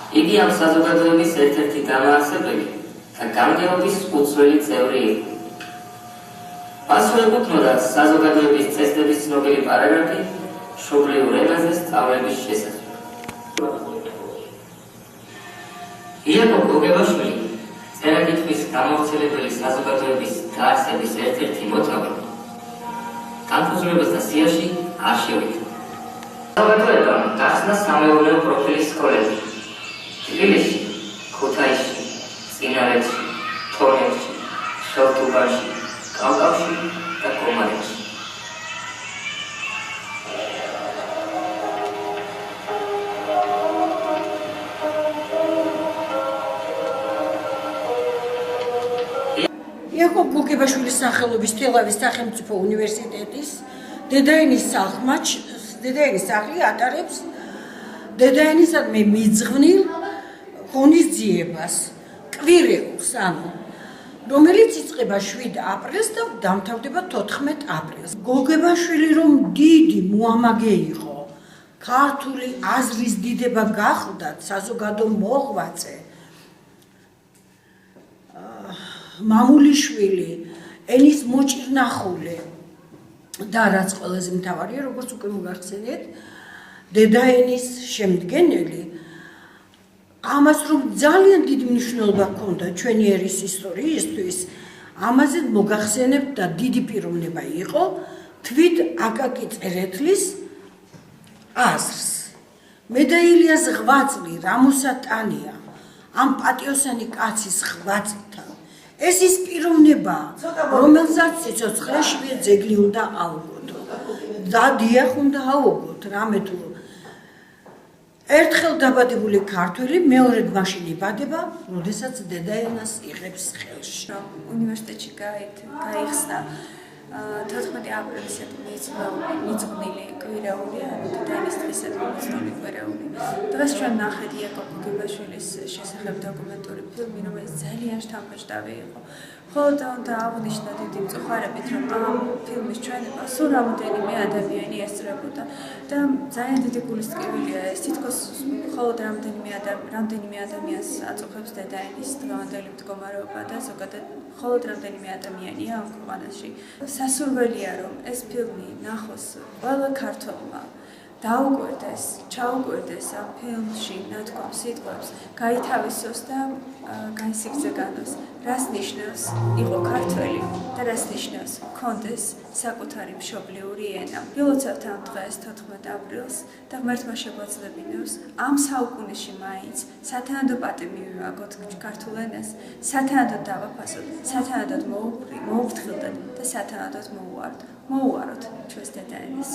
იგი ამ საზოგადოების ერთ-ერთი დამაარსებელი და გამგეობის უცვლელი წევრი იყო. მასვე ეკუთვნოდა საზოგადოების წესდების ცნობილი პარაგრაფი მშობლიურ ენაზე სწავლების შესახებ. იაკობ გოგებაშვილი წერა-კითხვის გამავრცელებელი საზოგადოების დაარსების ერთ-ერთი მოწამე განხორციელებასთან სიაში არ შევიდა. საზოგადოებამ გახსნა სამეურნეო პროფილის სკოლები თბილისში, ქუთაისში, წინარეთში, თორემში, შავტუბანში, კავკავში და კომარეთში. იაკობ გოგებაშვილის სახელობის თელავის სახელმწიფო უნივერსიტეტის დედაენის სახლი ატარებს დედაენისადმი მიძღვნილ ღონისძიებას, კვირეულს, რომელიც იწყება 7 აპრილს და დამთავრდება 14 აპრილს. გოგებაშვილი რომ დიდი მოამაგე იყო, ქართული აზრის დიდება გახლდათ, საზოგადო მოღვაწე, მამულიშვილი, ენის მოჭირნახული და რაც ყველაზე მთავარია, როგორც უკვე მოგახსენეთ, დედაენის შემდგენელი, ამას რომ ძალიან დიდი მნიშვნელობა ჰქონდა ჩვენი ერის ისტორიისთვის, ამაზე მოგახსენებთ და დიდი პიროვნება იყო თვით აკაკი წერეთლის აზრს. მე და ილია ზღვაწლი, რამოსა ტანია, ამ პატიოსანი კაცის ღვაწლთან. ეს ის პიროვნება, რომელსაც სიცოცხლეშივე ძეგლი უნდა აუგოთ. და დიახ უნდა აუგოთ, რამე თუ ერთხელ დაბადებული ქართველი მეორედ მაშინ იბადება, როდესაც დედაენას იღებს ხელში. უნივერსიტეტში გაიხსნა 14 აპრილისადმი მიძღვნილი კვირეული, ანუ დედაენის დღისადმი მიძღვნილი კვირეული. დღეს ჩვენ ნახეთ იაკობ გოგებაშვილის შესახებ დოკუმენტური ფილმი, რომელიც ძალიან შთამბეჭდავი იყო. ხოლო უნდა აღვნიშნოთ დიდი მწუხარებით, რომ ამ ფილმის ჩვენება სულ რამოდენიმე ადამიანი ესწრებოდა და ძალიან დიდი გულისწყებელია ეს. თითქოს მხოლოდ რამდენიმე ადამიანს აწუხებს დედაენის დღევანდელი მდგომარეობა და ზოგადად მხოლოდ რამდენიმე ადამიანია ამ ქვეყანაში. სასურველია, რომ ეს ფილმი ნახოს ყველა ქართველმა, დაუკვირდეს, ჩაუკვირდეს ამ ფილმში ნათქვამ სიტყვებს, გაითავისოს და განსიგრძე განოს, რას ნიშნავს იყო ქართველი და რას ნიშნავს ჰქონდეს საკუთარი მშობლიური ენა. ვილოცავთ ამ დღეს 14 აპრილს და ღმერთმა შეგვაძლებინოს ამ საუკუნეში მაინც სათანადო პატი მივივაგოთ ქართულ ენას, სათანადოდ დავაფასოთ, სათანადოდ მოუვფრთხილდეთ და სათანადოდ მოუაროთ ჩვენს დედაენას.